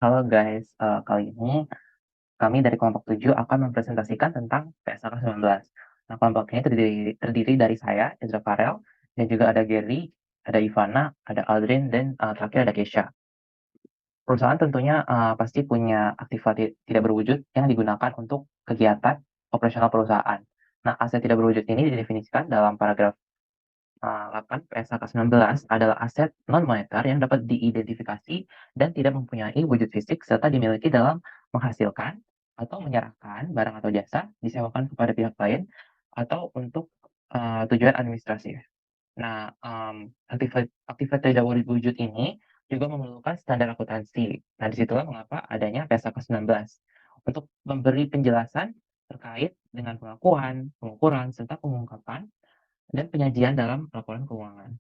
Halo guys, kali ini kami dari kelompok 7 akan mempresentasikan tentang PSAK 19. Nah, kelompok ini terdiri dari saya, Ezra Farel, dan juga ada Gary, ada Ivana, ada Aldrin, dan terakhir ada Kesha. Perusahaan tentunya pasti punya aktivasi tidak berwujud yang digunakan untuk kegiatan operasional perusahaan. Nah, aset tidak berwujud ini didefinisikan dalam paragraf 8 PSAK 19 adalah aset non-moneter yang dapat diidentifikasi dan tidak mempunyai wujud fisik serta dimiliki dalam menghasilkan atau menyerahkan barang atau jasa, disewakan kepada pihak lain, atau untuk tujuan administrasi. Nah, aktivitas tidak berwujud ini juga memerlukan standar akuntansi. Nah, disitulah mengapa adanya PSAK 19 untuk memberi penjelasan terkait dengan pengakuan, pengukuran, serta pengungkapan dan penyajian dalam laporan keuangan.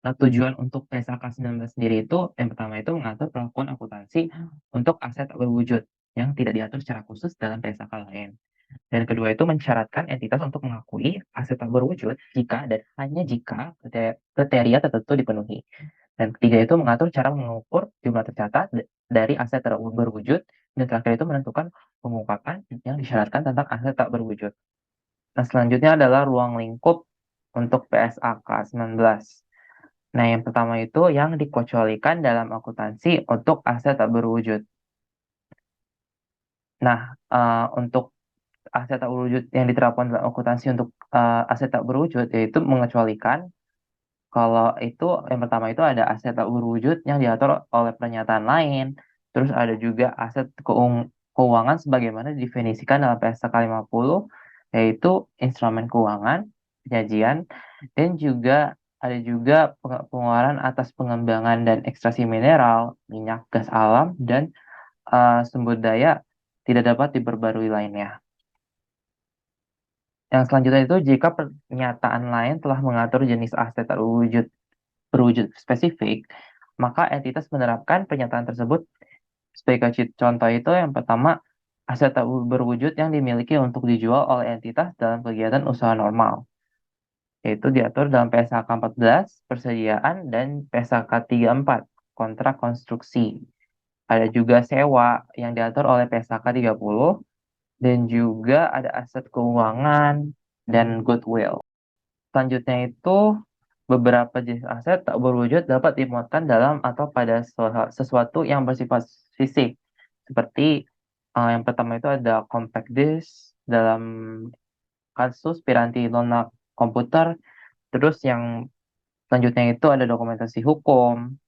Nah, tujuan untuk PSAK 19 sendiri itu, yang pertama itu mengatur perlakuan akuntansi untuk aset tak berwujud yang tidak diatur secara khusus dalam PSAK lain. Dan kedua itu mensyaratkan entitas untuk mengakui aset tak berwujud jika dan hanya jika kriteria tertentu dipenuhi. Dan ketiga itu mengatur cara mengukur jumlah tercatat dari aset tak berwujud. Dan terakhir itu menentukan pengungkapan yang disyaratkan tentang aset tak berwujud. Nah, selanjutnya adalah ruang lingkup untuk PSAK 19. Nah, yang pertama itu yang dikecualikan dalam akuntansi untuk aset tak berwujud. Nah, untuk aset tak berwujud yang diterapkan dalam akuntansi untuk aset tak berwujud yaitu mengecualikan kalau itu yang pertama itu ada aset tak berwujud yang diatur oleh pernyataan lain, terus ada juga aset keuangan sebagaimana didefinisikan dalam PSAK 50 yaitu instrumen keuangan, penyajian, dan juga ada juga pengeluaran atas pengembangan dan ekstraksi mineral, minyak, gas alam, dan sumber daya tidak dapat diperbarui lainnya. Yang selanjutnya itu jika pernyataan lain telah mengatur jenis aset berwujud spesifik, maka entitas menerapkan pernyataan tersebut. Sebagai contoh itu yang pertama, aset tak berwujud yang dimiliki untuk dijual oleh entitas dalam kegiatan usaha normal, yaitu diatur dalam PSAK 14, persediaan, dan PSAK 34, kontrak konstruksi. Ada juga sewa yang diatur oleh PSAK 30, dan juga ada aset keuangan dan goodwill. Selanjutnya itu beberapa jenis aset tak berwujud dapat dimuatkan dalam atau pada sesuatu yang bersifat fisik. Seperti yang pertama itu ada compact disk dalam kasus piranti lunak komputer. Terus yang selanjutnya itu ada dokumentasi hukum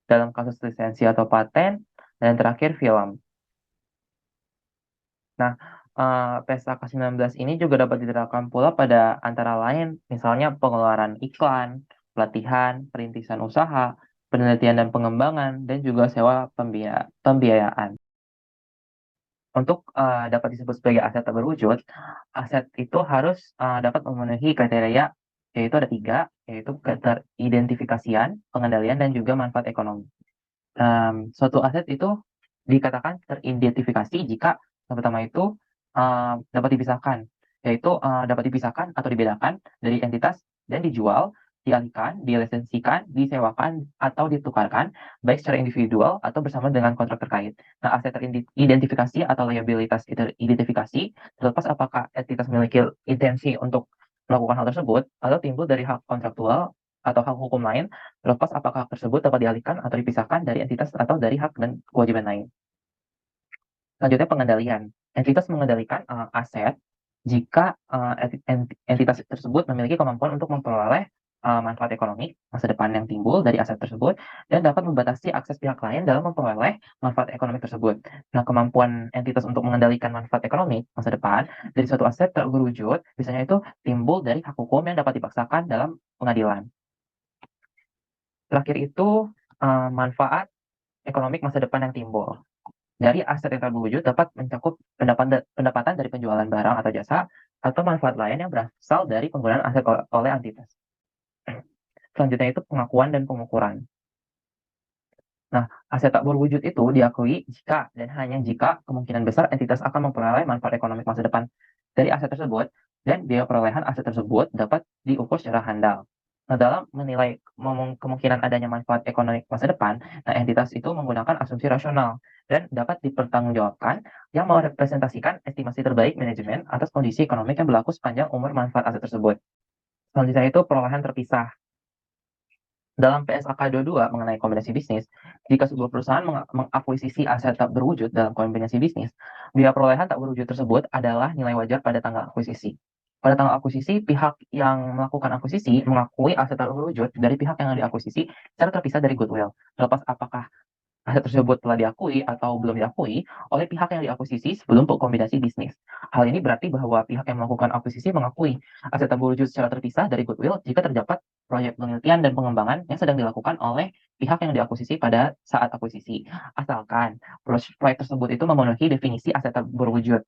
dalam kasus lisensi atau paten. Dan terakhir film. Nah, PSAK 19 ini juga dapat diterapkan pula pada antara lain, misalnya pengeluaran iklan, pelatihan, perintisan usaha, penelitian dan pengembangan, dan juga sewa pembiayaan. Untuk dapat disebut sebagai aset tak berwujud, aset itu harus dapat memenuhi kriteria, yaitu ada 3, yaitu keteridentifikasian, pengendalian, dan juga manfaat ekonomi. Suatu aset itu dikatakan teridentifikasi jika yang pertama itu dapat dipisahkan, yaitu dapat dipisahkan atau dibedakan dari entitas dan dijual, dialihkan, dilisensikan, disewakan, atau ditukarkan, baik secara individual atau bersama dengan kontrak terkait. Nah, aset teridentifikasi atau liabilitas teridentifikasi terlepas apakah entitas memiliki intensi untuk melakukan hal tersebut atau timbul dari hak kontraktual atau hak hukum lain, terlepas apakah hak tersebut dapat dialihkan atau dipisahkan dari entitas atau dari hak dan kewajiban lain. Selanjutnya pengendalian. Entitas mengendalikan aset jika entitas tersebut memiliki kemampuan untuk memperoleh manfaat ekonomi masa depan yang timbul dari aset tersebut dan dapat membatasi akses pihak lain dalam memperoleh manfaat ekonomi tersebut. Nah, kemampuan entitas untuk mengendalikan manfaat ekonomi masa depan dari suatu aset tak berwujud biasanya itu timbul dari hak hukum yang dapat dipaksakan dalam pengadilan. Terakhir itu manfaat ekonomi masa depan yang timbul. Dari aset yang tak berwujud dapat mencakup pendapatan dari penjualan barang atau jasa atau manfaat lain yang berasal dari penggunaan aset oleh entitas. Selanjutnya itu pengakuan dan pengukuran. Nah, aset tak berwujud itu diakui jika dan hanya jika kemungkinan besar entitas akan memperoleh manfaat ekonomi masa depan dari aset tersebut dan biaya perolehan aset tersebut dapat diukur secara handal. Nah, dalam menilai kemungkinan adanya manfaat ekonomi masa depan, nah entitas itu menggunakan asumsi rasional dan dapat dipertanggungjawabkan yang merepresentasikan estimasi terbaik manajemen atas kondisi ekonomi yang berlaku sepanjang umur manfaat aset tersebut. Selanjutnya itu perolehan terpisah. Dalam PSAK 22 mengenai kombinasi bisnis, jika sebuah perusahaan mengakuisisi aset tak berwujud dalam kombinasi bisnis, biaya perolehan tak berwujud tersebut adalah nilai wajar pada tanggal akuisisi. Pada tanggal akuisisi, pihak yang melakukan akuisisi mengakui aset tak berwujud dari pihak yang diakuisisi secara terpisah dari goodwill. Terlepas apakah aset tersebut telah diakui atau belum diakui oleh pihak yang diakuisisi sebelum kombinasi bisnis. Hal ini berarti bahwa pihak yang melakukan akuisisi mengakui aset tak berwujud secara terpisah dari goodwill jika terdapat proyek penelitian dan pengembangan yang sedang dilakukan oleh pihak yang diakuisisi pada saat akuisisi. Asalkan proyek tersebut itu memenuhi definisi aset tak berwujud.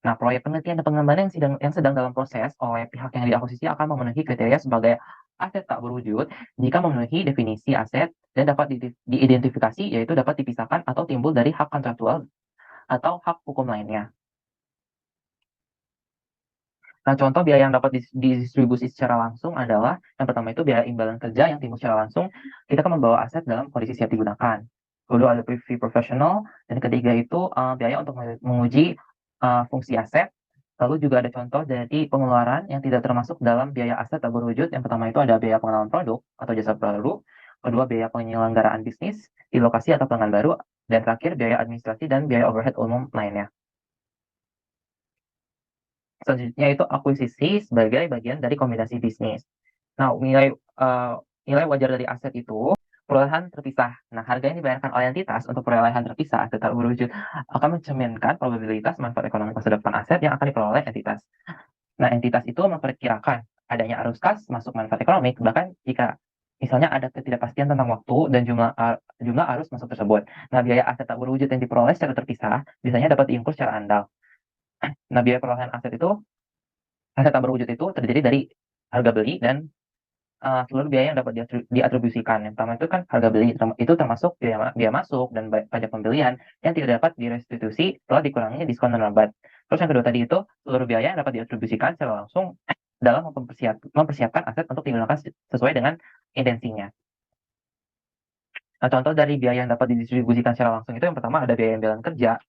Nah, proyek penelitian dan pengembangan yang sedang dalam proses oleh pihak yang diakuisisi akan memenuhi kriteria sebagai aset tak berwujud jika memenuhi definisi aset dan dapat diidentifikasi, yaitu dapat dipisahkan atau timbul dari hak kontraktual atau hak hukum lainnya. Nah, contoh biaya yang dapat didistribusi secara langsung adalah yang pertama itu biaya imbalan kerja yang timbul secara langsung kita akan membawa aset dalam kondisi siap digunakan. Kedua ada fee profesional, dan ketiga itu biaya untuk menguji fungsi aset. Lalu juga ada contoh dari pengeluaran yang tidak termasuk dalam biaya aset tak berwujud. Yang pertama itu ada biaya pengenalan produk atau jasa baru, kedua biaya penyelenggaraan bisnis di lokasi atau pelanggan baru, dan terakhir biaya administrasi dan biaya overhead umum lainnya. Selanjutnya itu akuisisi sebagai bagian dari kombinasi bisnis. Nah, nilai wajar dari aset itu perolehan terpisah. Nah, harga yang dibayarkan oleh entitas untuk perolehan terpisah aset tak berwujud akan mencerminkan probabilitas manfaat ekonomi masa depan aset yang akan diperoleh entitas. Nah, entitas itu memperkirakan adanya arus kas masuk manfaat ekonomi, bahkan jika misalnya ada ketidakpastian tentang waktu dan jumlah arus masuk tersebut. Nah, biaya aset tak berwujud yang diperoleh secara terpisah biasanya dapat diukur secara andal. Nah, biaya perolehan aset tak berwujud itu terdiri dari harga beli dan seluruh biaya yang dapat diatribusikan. Yang pertama itu kan harga beli, itu termasuk biaya biaya masuk dan pajak pembelian yang tidak dapat direstitusi setelah dikurangi diskon dan rabat. Terus yang kedua tadi itu seluruh biaya yang dapat diatribusikan secara langsung dalam mempersiapkan aset untuk digunakan sesuai dengan intensinya. Nah, contoh dari biaya yang dapat didistribusikan secara langsung itu yang pertama ada biaya imbalan kerja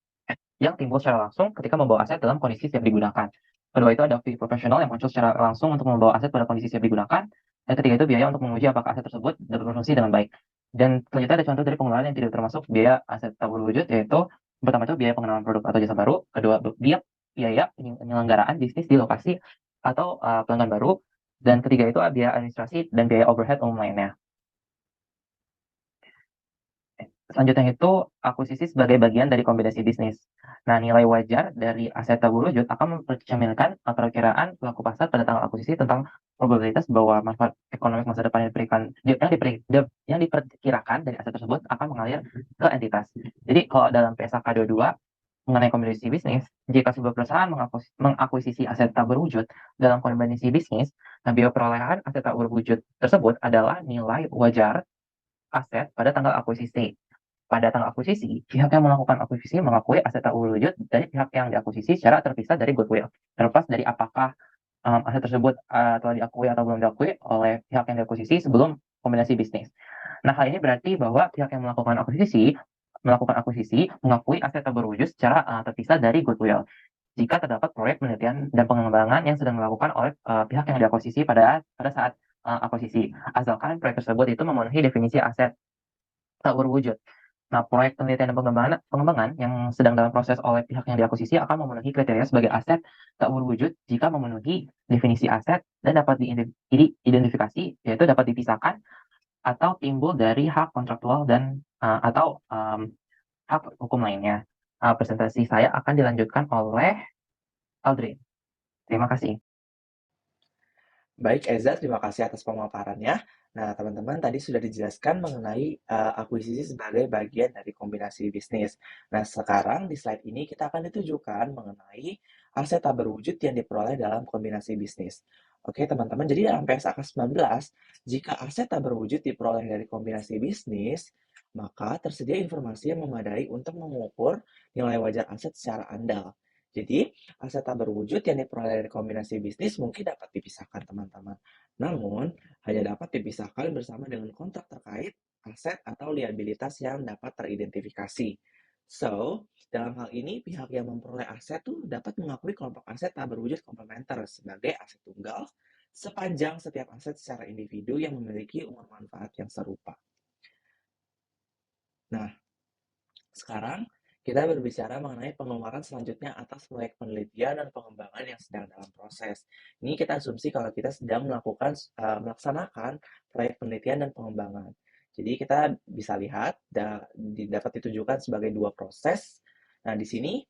yang timbul secara langsung ketika membawa aset dalam kondisi siap digunakan. Kedua itu ada fee profesional yang muncul secara langsung untuk membawa aset pada kondisi siap digunakan. Dan ketiga itu biaya untuk menguji apakah aset tersebut dapat berfungsi dengan baik. Dan selanjutnya ada contoh dari pengeluaran yang tidak termasuk biaya aset tak berwujud, yaitu pertama itu biaya pengenalan produk atau jasa baru, kedua biaya penyelenggaraan bisnis di lokasi atau pelanggan baru, dan ketiga itu biaya administrasi dan biaya overhead umum lainnya. Selanjutnya itu akuisisi sebagai bagian dari kombinasi bisnis. Nah, nilai wajar dari aset tak berwujud akan mencerminkan perakiraan pelaku pasar pada tanggal akuisisi tentang probabilitas bahwa manfaat ekonomi masa depan yang diperkirakan dari aset tersebut akan mengalir ke entitas. Jadi kalau dalam PSAK 22 mengenai kombinasi bisnis, jika sebuah perusahaan mengakuisisi aset tak berwujud dalam kombinasi bisnis, nah biaya perolehan aset tak berwujud tersebut adalah nilai wajar aset pada tanggal akuisisi. Pada tanggal akuisisi, pihak yang melakukan akuisisi mengakui aset tak berwujud dari pihak yang diakuisisi secara terpisah dari goodwill. Terlepas dari apakah aset tersebut telah diakui atau belum diakui oleh pihak yang diakuisisi sebelum kombinasi bisnis. Nah, hal ini berarti bahwa pihak yang melakukan akuisisi mengakui aset tak berwujud secara terpisah dari goodwill. Jika terdapat proyek penelitian dan pengembangan yang sedang dilakukan oleh pihak yang diakuisisi pada saat akuisisi, asalkan proyek tersebut itu memenuhi definisi aset tak berwujud. Nah, proyek penelitian dan pengembangan yang sedang dalam proses oleh pihak yang diakuisisi akan memenuhi kriteria sebagai aset tak berwujud jika memenuhi definisi aset dan dapat diidentifikasi, yaitu dapat dipisahkan atau timbul dari hak kontraktual dan atau hak hukum lainnya. Presentasi saya akan dilanjutkan oleh Audrey. Terima kasih. Baik, Eza, terima kasih atas pemaparannya. Nah, teman-teman tadi sudah dijelaskan mengenai akuisisi sebagai bagian dari kombinasi bisnis. Nah, sekarang di slide ini kita akan ditujukan mengenai aset tak berwujud yang diperoleh dalam kombinasi bisnis. Oke, teman-teman, jadi dalam PSAK 19, jika aset tak berwujud diperoleh dari kombinasi bisnis, maka tersedia informasi yang memadai untuk mengukur nilai wajar aset secara andal. Jadi, aset tak berwujud yang diperoleh dari kombinasi bisnis mungkin dapat dipisahkan teman-teman. Namun, hanya dapat dipisahkan bersama dengan kontrak terkait aset atau liabilitas yang dapat teridentifikasi. So, dalam hal ini, pihak yang memperoleh aset tuh dapat mengakui kelompok aset tak berwujud komplementer sebagai aset tunggal sepanjang setiap aset secara individu yang memiliki umur manfaat yang serupa. Nah, sekarang kita berbicara mengenai pengeluaran selanjutnya atas proyek penelitian dan pengembangan yang sedang dalam proses. Ini kita asumsi kalau kita sedang melaksanakan proyek penelitian dan pengembangan. Jadi kita bisa lihat dapat ditujukan sebagai dua proses. Nah, di sini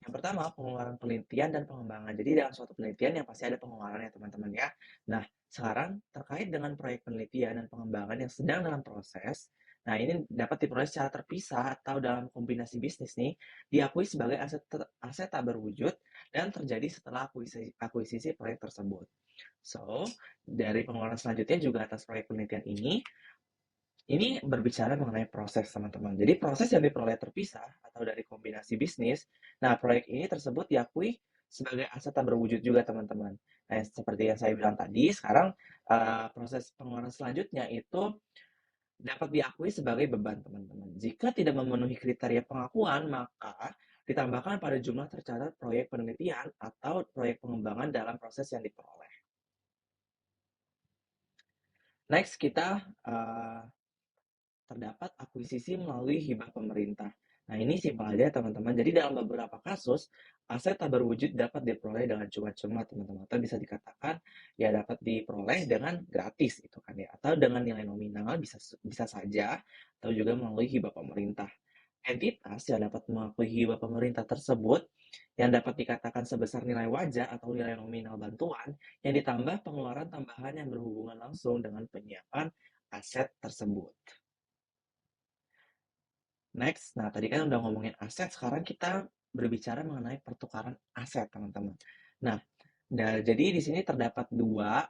yang pertama pengeluaran penelitian dan pengembangan. Jadi dalam suatu penelitian yang pasti ada pengeluaran ya teman-teman ya. Nah, sekarang terkait dengan proyek penelitian dan pengembangan yang sedang dalam proses, nah, ini dapat diperoleh secara terpisah atau dalam kombinasi bisnis nih, diakui sebagai aset tak berwujud dan terjadi setelah akuisisi proyek tersebut. So, dari pengeluaran selanjutnya juga atas proyek penelitian ini berbicara mengenai proses, teman-teman. Jadi, proses yang diperoleh terpisah atau dari kombinasi bisnis, nah proyek ini tersebut diakui sebagai aset tak berwujud juga, teman-teman. Nah, seperti yang saya bilang tadi, sekarang proses pengeluaran selanjutnya itu dapat diakui sebagai beban, teman-teman. Jika tidak memenuhi kriteria pengakuan, maka ditambahkan pada jumlah tercatat proyek penelitian atau proyek pengembangan dalam proses yang diperoleh. Next, kita terdapat akuisisi melalui hibah pemerintah. Nah, ini simpel aja, teman-teman. Jadi, dalam beberapa kasus, aset tak berwujud dapat diperoleh dengan cuma-cuma, teman-teman. Atau bisa dikatakan, ya dapat diperoleh dengan gratis, gitu kan ya. Atau dengan nilai nominal, bisa saja, atau juga melalui hibah pemerintah. Entitas yang dapat mengakui hibah pemerintah tersebut, yang dapat dikatakan sebesar nilai wajar atau nilai nominal bantuan, yang ditambah pengeluaran tambahan yang berhubungan langsung dengan penyiapan aset tersebut. Next, nah tadi kan udah ngomongin aset, sekarang kita berbicara mengenai pertukaran aset, teman-teman. Nah, jadi di sini terdapat dua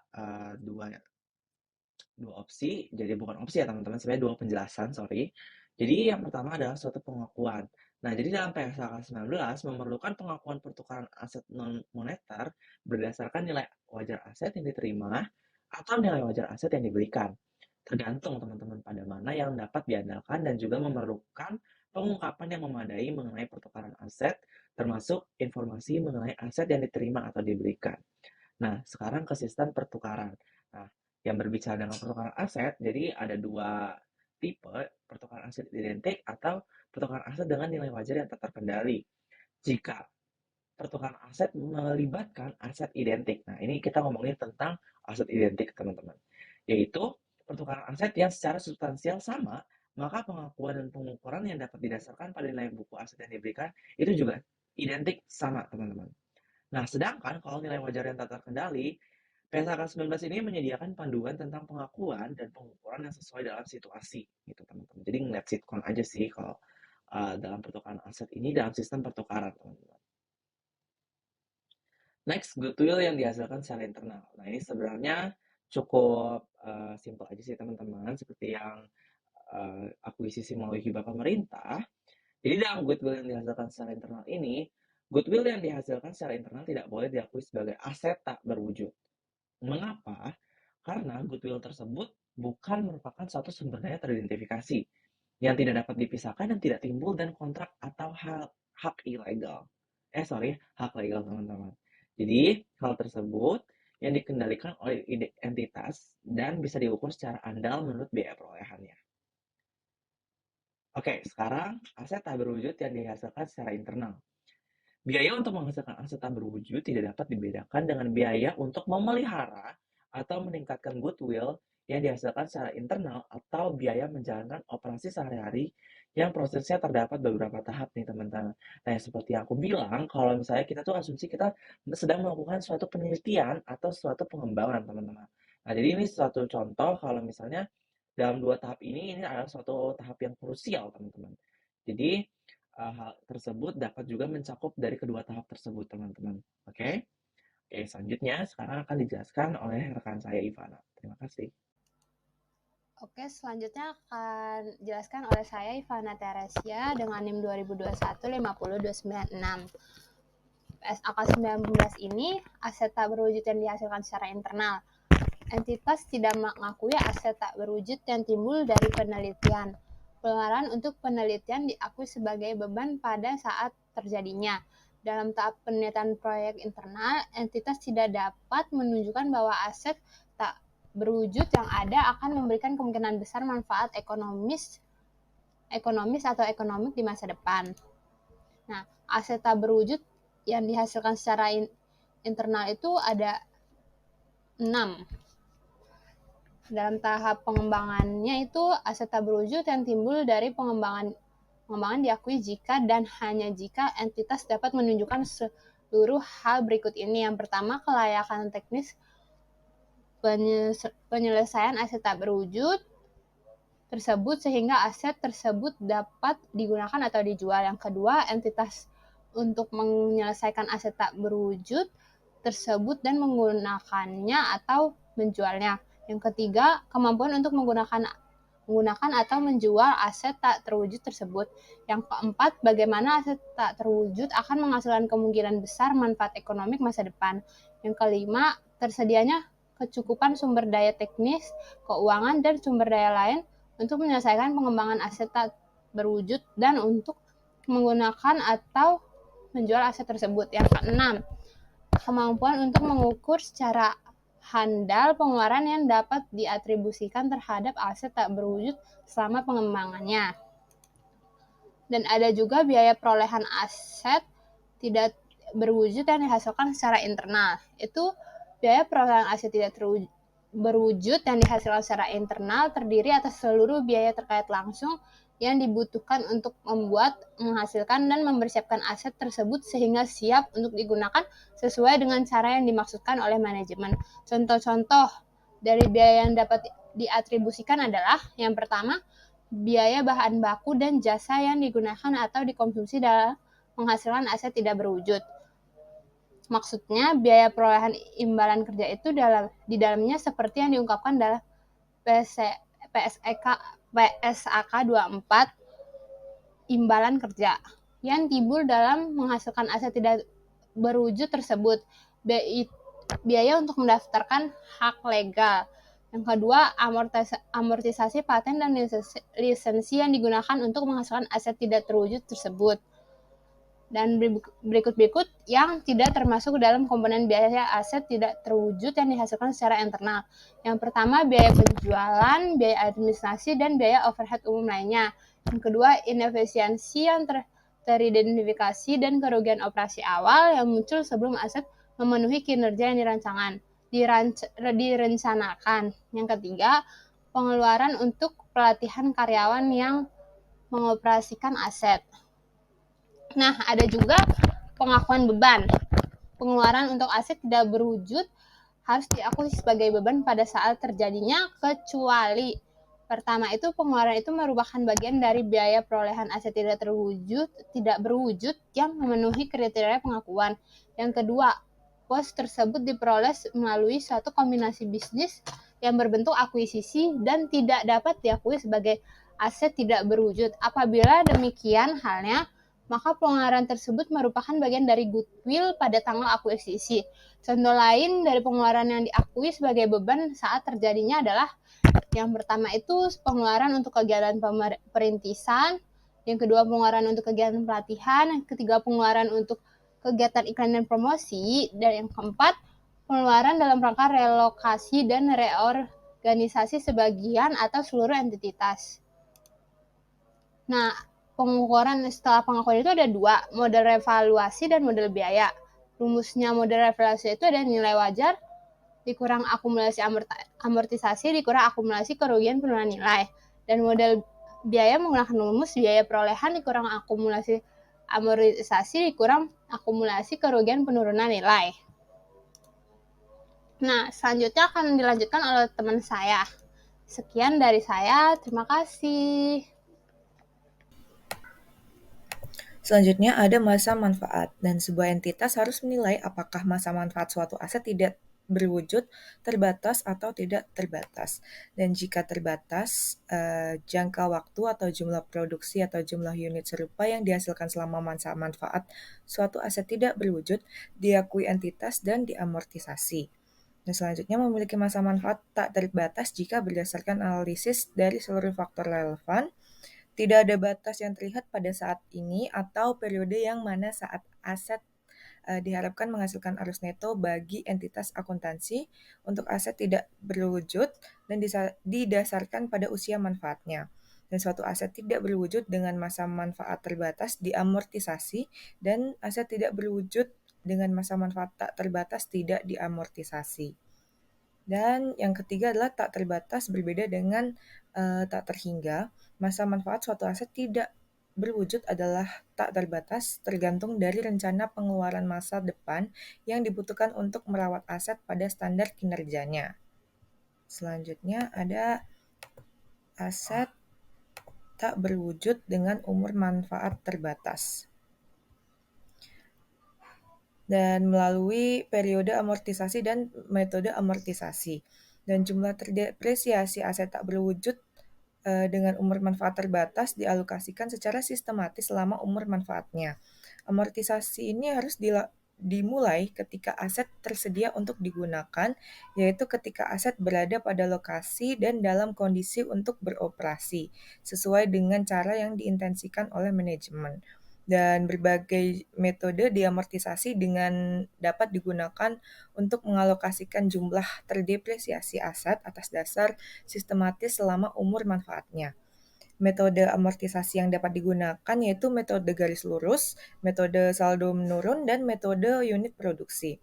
opsi, jadi bukan opsi ya teman-teman, sebenarnya dua penjelasan, sorry. Jadi yang pertama adalah suatu pengakuan. Nah, jadi dalam PSAK 19 memerlukan pengakuan pertukaran aset non-moneter berdasarkan nilai wajar aset yang diterima atau nilai wajar aset yang diberikan. Tergantung teman-teman pada mana yang dapat diandalkan dan juga memerlukan pengungkapan yang memadai mengenai pertukaran aset, termasuk informasi mengenai aset yang diterima atau diberikan. Nah, sekarang ke sistem pertukaran. Nah, yang berbicara dengan pertukaran aset, jadi ada dua tipe, pertukaran aset identik atau pertukaran aset dengan nilai wajar yang tak terkendali. Jika pertukaran aset melibatkan aset identik. Nah, ini kita ngomongin tentang aset identik, teman-teman. Yaitu pertukaran aset yang secara substansial sama, maka pengakuan dan pengukuran yang dapat didasarkan pada nilai buku aset yang diberikan itu juga identik sama, teman-teman. Nah, sedangkan kalau nilai wajar yang tak terkendali, PSAK 19 ini menyediakan panduan tentang pengakuan dan pengukuran yang sesuai dalam situasi, gitu teman-teman. Jadi ngeliat sitkon aja sih kalau dalam pertukaran aset ini dalam sistem pertukaran, teman-teman. Next, goodwill yang dihasilkan secara internal. Nah, ini sebenarnya cukup simple aja sih teman-teman, seperti yang akuisisi melalui hibah pemerintah. Jadi dalam goodwill yang dihasilkan secara internal ini, goodwill yang dihasilkan secara internal tidak boleh diakui sebagai aset tak berwujud. Mengapa? Karena goodwill tersebut bukan merupakan suatu sumber daya teridentifikasi yang tidak dapat dipisahkan dan tidak timbul dan kontrak atau hak ilegal. Hak legal, teman-teman. Jadi, hal tersebut yang dikendalikan oleh entitas dan bisa diukur secara andal menurut biaya perolehannya. Oke, sekarang aset tak berwujud yang dihasilkan secara internal. Biaya untuk menghasilkan aset tak berwujud tidak dapat dibedakan dengan biaya untuk memelihara atau meningkatkan goodwill yang dihasilkan secara internal atau biaya menjalankan operasi sehari-hari yang prosesnya terdapat beberapa tahap nih teman-teman. Nah, seperti yang aku bilang, kalau misalnya kita tuh asumsi kita sedang melakukan suatu penelitian atau suatu pengembangan, teman-teman. Nah, jadi ini suatu contoh kalau misalnya dalam dua tahap ini adalah suatu tahap yang krusial, teman-teman. Jadi, hal tersebut dapat juga mencakup dari kedua tahap tersebut, teman-teman. Oke? Oke, selanjutnya sekarang akan dijelaskan oleh rekan saya, Ivana. Terima kasih. Oke, selanjutnya akan dijelaskan oleh saya, Ivana Teresia, dengan NIM 2021-50296. PSAK 19 ini aset tak berwujud yang dihasilkan secara internal. entitas tidak mengakui aset tak berwujud yang timbul dari penelitian. Pengeluaran untuk penelitian diakui sebagai beban pada saat terjadinya. Dalam tahap penelitian proyek internal, entitas tidak dapat menunjukkan bahwa aset tak berwujud yang ada akan memberikan kemungkinan besar manfaat ekonomis atau ekonomik di masa depan. Nah, aset tak berwujud yang dihasilkan secara internal itu ada 6. Dalam tahap pengembangannya itu aset tak berwujud yang timbul dari pengembangan diakui jika dan hanya jika entitas dapat menunjukkan seluruh hal berikut ini. Yang pertama, kelayakan teknis penyelesaian aset tak berwujud tersebut sehingga aset tersebut dapat digunakan atau dijual. Yang kedua, entitas untuk menyelesaikan aset tak berwujud tersebut dan menggunakannya atau menjualnya. Yang ketiga, kemampuan untuk menggunakan atau menjual aset tak terwujud tersebut. Yang keempat, bagaimana aset tak terwujud akan menghasilkan kemungkinan besar manfaat ekonomik masa depan. Yang kelima, tersedianya kecukupan sumber daya teknis, keuangan, dan sumber daya lain untuk menyelesaikan pengembangan aset tak berwujud dan untuk menggunakan atau menjual aset tersebut. Yang keenam, kemampuan untuk mengukur secara handal pengeluaran yang dapat diatribusikan terhadap aset tak berwujud selama pengembangannya. Dan ada juga biaya perolehan aset tidak berwujud yang dihasilkan secara internal. Itu biaya perolehan aset tidak berwujud yang dihasilkan secara internal terdiri atas seluruh biaya terkait langsung yang dibutuhkan untuk membuat, menghasilkan, dan mempersiapkan aset tersebut sehingga siap untuk digunakan sesuai dengan cara yang dimaksudkan oleh manajemen. Contoh-contoh dari biaya yang dapat diatribusikan adalah yang pertama, biaya bahan baku dan jasa yang digunakan atau dikonsumsi dalam menghasilkan aset tidak berwujud. Maksudnya, biaya perolehan imbalan kerja itu di dalamnya seperti yang diungkapkan dalam PSAK 24 imbalan kerja yang timbul dalam menghasilkan aset tidak berwujud tersebut. Biaya untuk mendaftarkan hak legal. Yang kedua, amortisasi paten dan lisensi yang digunakan untuk menghasilkan aset tidak terwujud tersebut. Dan berikut yang tidak termasuk dalam komponen biaya aset tidak terwujud yang dihasilkan secara internal. Yang pertama, biaya penjualan, biaya administrasi, dan biaya overhead umum lainnya. Yang kedua, inefisiensi yang teridentifikasi dan kerugian operasi awal yang muncul sebelum aset memenuhi kinerja yang direncanakan. Yang ketiga, pengeluaran untuk pelatihan karyawan yang mengoperasikan aset. Nah, ada juga pengakuan beban. Pengeluaran untuk aset tidak berwujud harus diakui sebagai beban pada saat terjadinya kecuali pertama itu pengeluaran itu merupakan bagian dari biaya perolehan aset tidak berwujud yang memenuhi kriteria pengakuan. Yang kedua, pos tersebut diperoleh melalui suatu kombinasi bisnis yang berbentuk akuisisi dan tidak dapat diakui sebagai aset tidak berwujud. Apabila demikian halnya, maka pengeluaran tersebut merupakan bagian dari goodwill pada tanggal akuisisi. Contoh lain dari pengeluaran yang diakui sebagai beban saat terjadinya adalah yang pertama itu pengeluaran untuk kegiatan perintisan, yang kedua pengeluaran untuk kegiatan pelatihan, yang ketiga pengeluaran untuk kegiatan iklan dan promosi, dan yang keempat pengeluaran dalam rangka relokasi dan reorganisasi sebagian atau seluruh entitas. Nah, setelah pengakuan itu ada 2, model revaluasi dan model biaya. Rumusnya model revaluasi itu ada nilai wajar dikurang akumulasi amortisasi dikurang akumulasi kerugian penurunan nilai. Dan model biaya menggunakan rumus biaya perolehan dikurang akumulasi amortisasi dikurang akumulasi kerugian penurunan nilai. Nah, selanjutnya akan dilanjutkan oleh teman saya. Sekian dari saya, terima kasih. Selanjutnya ada masa manfaat, dan sebuah entitas harus menilai apakah masa manfaat suatu aset tidak berwujud, terbatas atau tidak terbatas. Dan jika terbatas, jangka waktu atau jumlah produksi atau jumlah unit serupa yang dihasilkan selama masa manfaat suatu aset tidak berwujud diakui entitas dan diamortisasi. Dan selanjutnya memiliki masa manfaat tak terbatas jika berdasarkan analisis dari seluruh faktor relevan, tidak ada batas yang terlihat pada saat ini atau periode yang mana saat aset diharapkan menghasilkan arus neto bagi entitas akuntansi untuk aset tidak berwujud dan didasarkan pada usia manfaatnya. Dan suatu aset tidak berwujud dengan masa manfaat terbatas diamortisasi dan aset tidak berwujud dengan masa manfaat tak terbatas tidak diamortisasi. Dan yang ketiga adalah tak terbatas berbeda dengan tak terhingga. Masa manfaat suatu aset tidak berwujud adalah tak terbatas tergantung dari rencana pengeluaran masa depan yang dibutuhkan untuk merawat aset pada standar kinerjanya. Selanjutnya ada aset tak berwujud dengan umur manfaat terbatas. Dan melalui periode amortisasi dan metode amortisasi. Dan jumlah terdepresiasi aset tak berwujud dengan umur manfaat terbatas dialokasikan secara sistematis selama umur manfaatnya. Amortisasi ini harus dimulai ketika aset tersedia untuk digunakan, yaitu ketika aset berada pada lokasi dan dalam kondisi untuk beroperasi, sesuai dengan cara yang diintensikan oleh manajemen. Dan berbagai metode diamortisasi dengan dapat digunakan untuk mengalokasikan jumlah terdepresiasi aset atas dasar sistematis selama umur manfaatnya. Metode amortisasi yang dapat digunakan yaitu metode garis lurus, metode saldo menurun, dan metode unit produksi.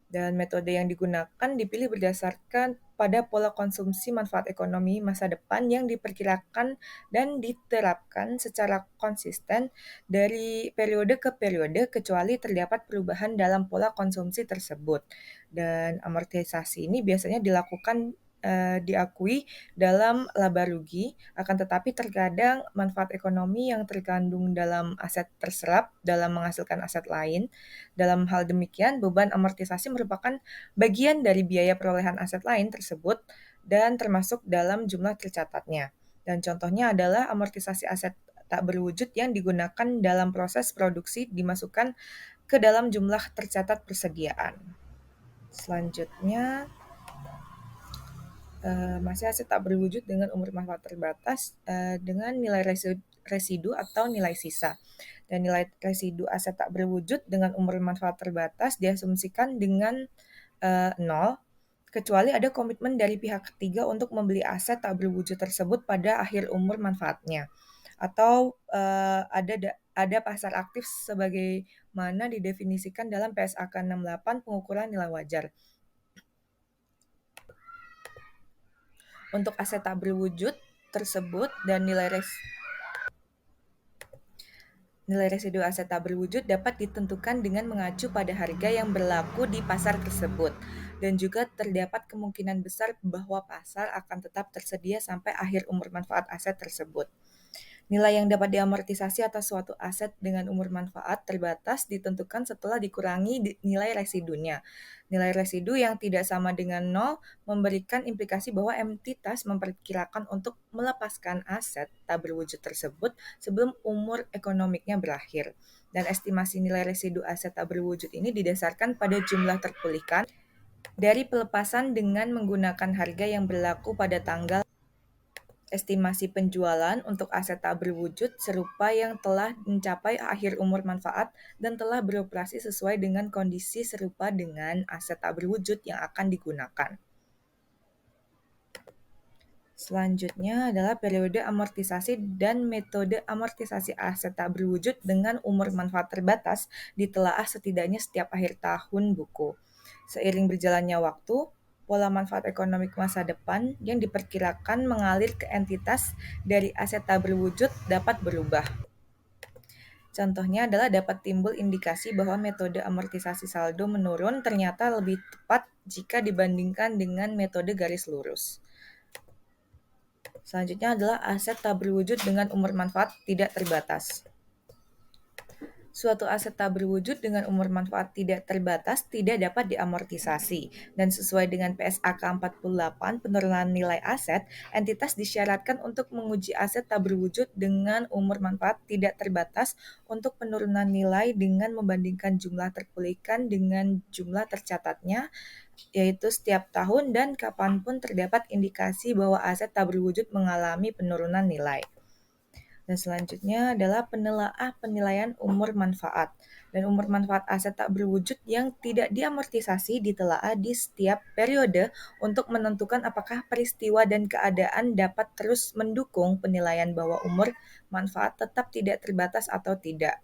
Dan metode yang digunakan dipilih berdasarkan pada pola konsumsi manfaat ekonomi masa depan yang diperkirakan dan diterapkan secara konsisten dari periode ke periode kecuali terdapat perubahan dalam pola konsumsi tersebut. Dan amortisasi ini biasanya diakui dalam laba rugi, akan tetapi terkadang manfaat ekonomi yang terkandung dalam aset terserap dalam menghasilkan aset lain. Dalam hal demikian, beban amortisasi merupakan bagian dari biaya perolehan aset lain tersebut dan termasuk dalam jumlah tercatatnya. Dan contohnya adalah amortisasi aset tak berwujud yang digunakan dalam proses produksi dimasukkan ke dalam jumlah tercatat persediaan. Selanjutnya, masih aset tak berwujud dengan umur manfaat terbatas dengan nilai residu atau nilai sisa. Dan nilai residu aset tak berwujud dengan umur manfaat terbatas diasumsikan dengan 0, kecuali ada komitmen dari pihak ketiga untuk membeli aset tak berwujud tersebut pada akhir umur manfaatnya. Atau ada pasar aktif sebagaimana didefinisikan dalam PSAK 68 pengukuran nilai wajar. Untuk aset tak berwujud tersebut dan nilai residu aset tak berwujud dapat ditentukan dengan mengacu pada harga yang berlaku di pasar tersebut. Dan juga terdapat kemungkinan besar bahwa pasar akan tetap tersedia sampai akhir umur manfaat aset tersebut. Nilai yang dapat diamortisasi atas suatu aset dengan umur manfaat terbatas ditentukan setelah dikurangi nilai residunya. Nilai residu yang tidak sama dengan 0 memberikan implikasi bahwa entitas memperkirakan untuk melepaskan aset tak berwujud tersebut sebelum umur ekonomiknya berakhir. Dan estimasi nilai residu aset tak berwujud ini didasarkan pada jumlah terpulihkan dari pelepasan dengan menggunakan harga yang berlaku pada tanggal estimasi penjualan untuk aset tak berwujud serupa yang telah mencapai akhir umur manfaat dan telah beroperasi sesuai dengan kondisi serupa dengan aset tak berwujud yang akan digunakan. Selanjutnya adalah periode amortisasi dan metode amortisasi aset tak berwujud dengan umur manfaat terbatas ditelaah setidaknya setiap akhir tahun buku. Seiring berjalannya waktu, pola manfaat ekonomik masa depan yang diperkirakan mengalir ke entitas dari aset tak berwujud dapat berubah. Contohnya adalah dapat timbul indikasi bahwa metode amortisasi saldo menurun ternyata lebih tepat jika dibandingkan dengan metode garis lurus. Selanjutnya adalah aset tak berwujud dengan umur manfaat tidak terbatas. Suatu aset tak berwujud dengan umur manfaat tidak terbatas tidak dapat diamortisasi. Dan sesuai dengan PSAK 48 penurunan nilai aset, entitas disyaratkan untuk menguji aset tak berwujud dengan umur manfaat tidak terbatas untuk penurunan nilai dengan membandingkan jumlah terpulihkan dengan jumlah tercatatnya yaitu setiap tahun dan kapanpun terdapat indikasi bahwa aset tak berwujud mengalami penurunan nilai. Dan selanjutnya adalah penilaian umur manfaat. Dan umur manfaat aset tak berwujud yang tidak diamortisasi ditelaah di setiap periode untuk menentukan apakah peristiwa dan keadaan dapat terus mendukung penilaian bahwa umur manfaat tetap tidak terbatas atau tidak.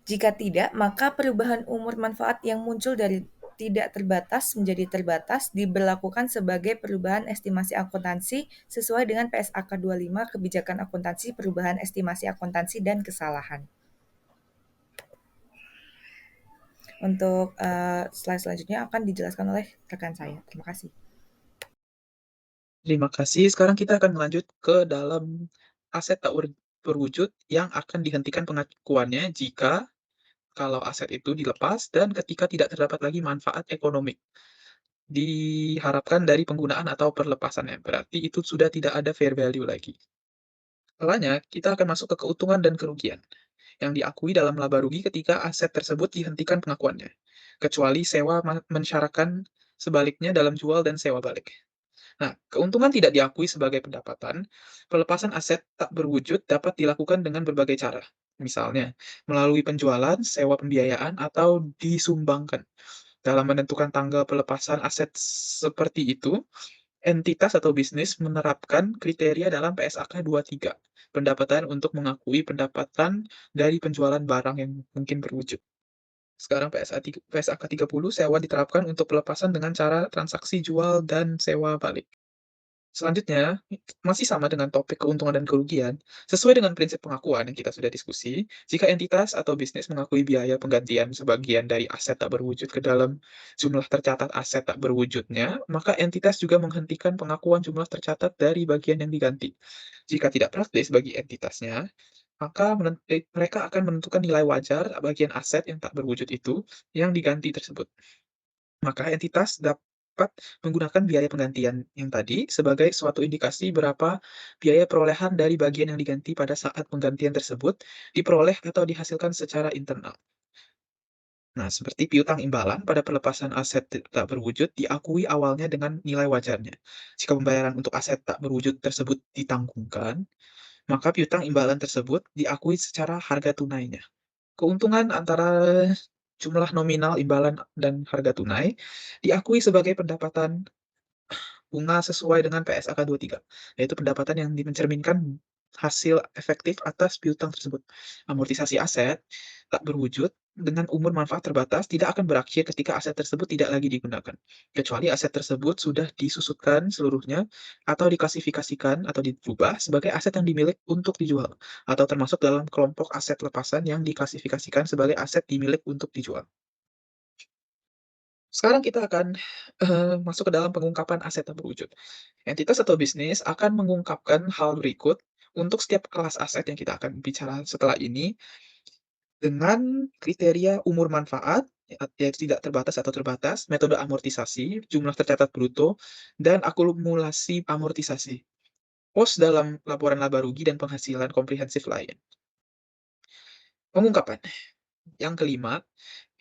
Jika tidak, maka perubahan umur manfaat yang muncul dari tidak terbatas menjadi terbatas diberlakukan sebagai perubahan estimasi akuntansi sesuai dengan PSAK 25 Kebijakan Akuntansi Perubahan Estimasi Akuntansi dan Kesalahan. Untuk slide selanjutnya akan dijelaskan oleh rekan saya. Terima kasih. Terima kasih. Sekarang kita akan melanjut ke dalam aset tak berwujud yang akan dihentikan pengakuannya jika kalau aset itu dilepas dan ketika tidak terdapat lagi manfaat ekonomi diharapkan dari penggunaan atau perlepasannya. Berarti itu sudah tidak ada fair value lagi. Setelahnya, kita akan masuk ke keuntungan dan kerugian yang diakui dalam laba rugi ketika aset tersebut dihentikan pengakuannya, kecuali sewa mensyaratkan sebaliknya dalam jual dan sewa balik. Nah, keuntungan tidak diakui sebagai pendapatan. Pelepasan aset tak berwujud dapat dilakukan dengan berbagai cara. Misalnya, melalui penjualan, sewa pembiayaan, atau disumbangkan. Dalam menentukan tanggal pelepasan aset seperti itu, entitas atau bisnis menerapkan kriteria dalam PSAK 23, pendapatan untuk mengakui pendapatan dari penjualan barang yang mungkin berwujud. Sekarang PSAK 30, sewa diterapkan untuk pelepasan dengan cara transaksi jual dan sewa balik. Selanjutnya, masih sama dengan topik keuntungan dan kerugian, sesuai dengan prinsip pengakuan yang kita sudah diskusi, jika entitas atau bisnis mengakui biaya penggantian sebagian dari aset tak berwujud ke dalam jumlah tercatat aset tak berwujudnya, maka entitas juga menghentikan pengakuan jumlah tercatat dari bagian yang diganti. Jika tidak praktis bagi entitasnya, maka mereka akan menentukan nilai wajar bagian aset yang tak berwujud itu yang diganti tersebut. Maka entitas dapat menggunakan biaya penggantian yang tadi sebagai suatu indikasi berapa biaya perolehan dari bagian yang diganti pada saat penggantian tersebut diperoleh atau dihasilkan secara internal. Nah, seperti piutang imbalan pada pelepasan aset tak berwujud diakui awalnya dengan nilai wajarnya. Jika pembayaran untuk aset tak berwujud tersebut ditanggungkan, maka piutang imbalan tersebut diakui secara harga tunainya. Keuntungan antara jumlah nominal imbalan dan harga tunai diakui sebagai pendapatan bunga sesuai dengan PSAK 23, yaitu pendapatan yang mencerminkan hasil efektif atas piutang tersebut. Amortisasi aset tak berwujud dengan umur manfaat terbatas tidak akan berakhir ketika aset tersebut tidak lagi digunakan, kecuali aset tersebut sudah disusutkan seluruhnya atau diklasifikasikan atau dirubah sebagai aset yang dimiliki untuk dijual, atau termasuk dalam kelompok aset lepasan yang diklasifikasikan sebagai aset dimiliki untuk dijual. Sekarang kita akan masuk ke dalam pengungkapan aset tak berwujud. Entitas atau bisnis akan mengungkapkan hal berikut untuk setiap kelas aset yang kita akan bicara setelah ini dengan kriteria umur manfaat, yaitu tidak terbatas atau terbatas, metode amortisasi, jumlah tercatat bruto, dan akumulasi amortisasi. Pos dalam laporan laba rugi dan penghasilan komprehensif lain. Pengungkapan. Yang kelima,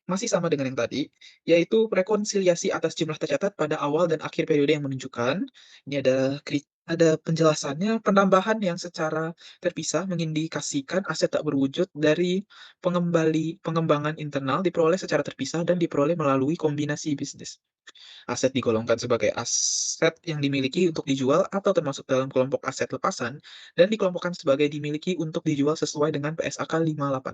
masih sama dengan yang tadi, yaitu rekonsiliasi atas jumlah tercatat pada awal dan akhir periode yang menunjukkan. Ini ada penjelasannya, penambahan yang secara terpisah mengindikasikan aset tak berwujud dari pengembangan internal diperoleh secara terpisah dan diperoleh melalui kombinasi bisnis. Aset digolongkan sebagai aset yang dimiliki untuk dijual atau termasuk dalam kelompok aset lepasan dan dikelompokkan sebagai dimiliki untuk dijual sesuai dengan PSAK 58.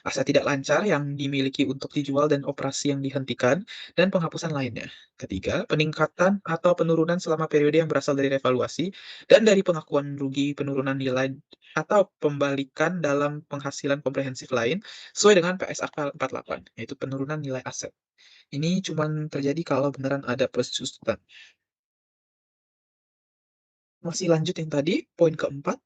Aset tidak lancar yang dimiliki untuk dijual dan operasi yang dihentikan, dan penghapusan lainnya. Ketiga, peningkatan atau penurunan selama periode yang berasal dari revaluasi dan dari pengakuan rugi penurunan nilai atau pembalikan dalam penghasilan komprehensif lain sesuai dengan PSAK 48, yaitu penurunan nilai aset. Ini cuma terjadi kalau beneran ada pesusutan. Masih lanjut yang tadi, poin keempat.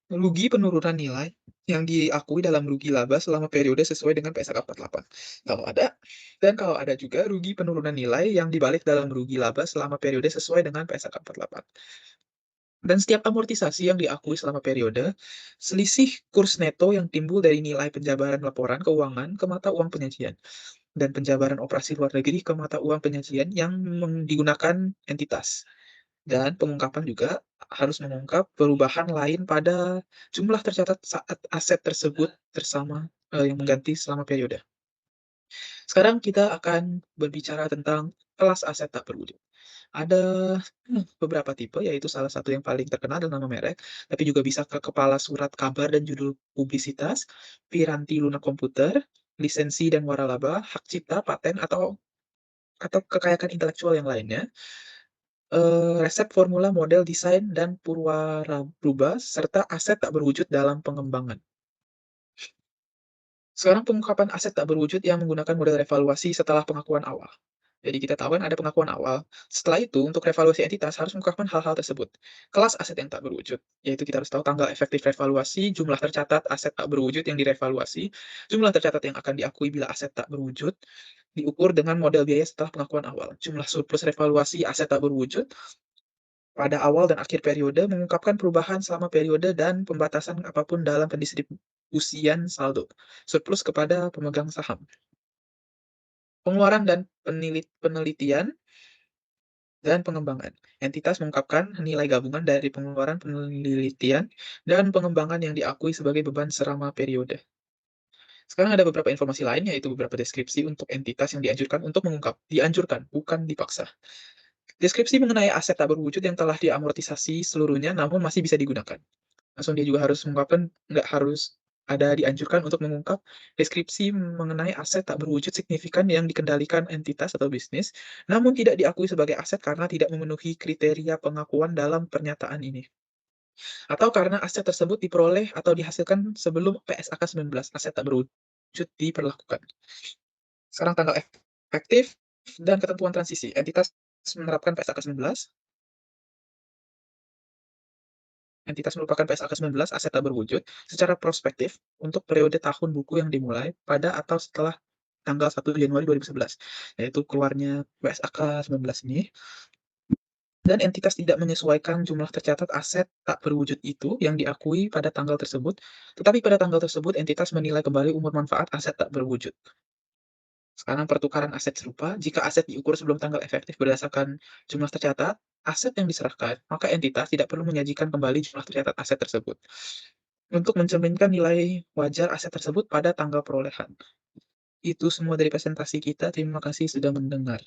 Rugi penurunan nilai yang diakui dalam rugi laba selama periode sesuai dengan PSAK 48. Kalau ada, dan kalau ada juga rugi penurunan nilai yang dibalik dalam rugi laba selama periode sesuai dengan PSAK 48. Dan setiap amortisasi yang diakui selama periode, selisih kurs neto yang timbul dari nilai penjabaran laporan keuangan ke mata uang penyajian. dan penjabaran operasi luar negeri ke mata uang penyajian yang digunakan entitas. Dan pengungkapan juga harus mengungkap perubahan lain pada jumlah tercatat saat aset tersebut yang mengganti selama periode. Sekarang kita akan berbicara tentang kelas aset tak berwujud. Ada beberapa tipe, yaitu salah satu yang paling terkenal adalah nama merek, tapi juga bisa ke kepala surat kabar dan judul publisitas, piranti lunak komputer, lisensi dan waralaba, hak cipta, paten, atau kekayaan intelektual yang lainnya, resep formula, model, desain, dan purwaralaba, serta aset tak berwujud dalam pengembangan. Sekarang pengungkapan aset tak berwujud yang menggunakan model revaluasi setelah pengakuan awal. Jadi kita tahu kan ada pengakuan awal. Setelah itu, untuk revaluasi entitas harus mengungkapkan hal-hal tersebut. Kelas aset yang tak berwujud, yaitu kita harus tahu tanggal efektif revaluasi, jumlah tercatat aset tak berwujud yang direvaluasi, jumlah tercatat yang akan diakui bila aset tak berwujud, diukur dengan model biaya setelah pengakuan awal. Jumlah surplus revaluasi aset tak berwujud pada awal dan akhir periode, mengungkapkan perubahan selama periode dan pembatasan apapun dalam pendistribusian saldo, surplus kepada pemegang saham. Pengeluaran dan penelitian dan pengembangan. Entitas mengungkapkan nilai gabungan dari pengeluaran, penelitian, dan pengembangan yang diakui sebagai beban selama periode. Sekarang ada beberapa informasi lain, yaitu beberapa deskripsi untuk entitas yang dianjurkan untuk mengungkap. Dianjurkan, bukan dipaksa. Deskripsi mengenai aset tak berwujud yang telah diamortisasi seluruhnya namun masih bisa digunakan. Langsung dia juga harus mengungkapkan, nggak harus ada dianjurkan untuk mengungkap deskripsi mengenai aset tak berwujud signifikan yang dikendalikan entitas atau bisnis, namun tidak diakui sebagai aset karena tidak memenuhi kriteria pengakuan dalam pernyataan ini. Atau karena aset tersebut diperoleh atau dihasilkan sebelum PSAK 19, aset tak berwujud diperlakukan. Sekarang tanggal efektif dan ketentuan transisi. Entitas menerapkan PSAK 19. Entitas merupakan PSAK 19 aset tak berwujud secara prospektif untuk periode tahun buku yang dimulai pada atau setelah tanggal 1 Januari 2011, yaitu keluarnya PSAK 19 ini. Dan entitas tidak menyesuaikan jumlah tercatat aset tak berwujud itu yang diakui pada tanggal tersebut, tetapi pada tanggal tersebut entitas menilai kembali umur manfaat aset tak berwujud. Sekarang pertukaran aset serupa, jika aset diukur sebelum tanggal efektif berdasarkan jumlah tercatat aset yang diserahkan, maka entitas tidak perlu menyajikan kembali jumlah tercatat aset tersebut untuk mencerminkan nilai wajar aset tersebut pada tanggal perolehan. Itu semua dari presentasi kita. Terima kasih sudah mendengar.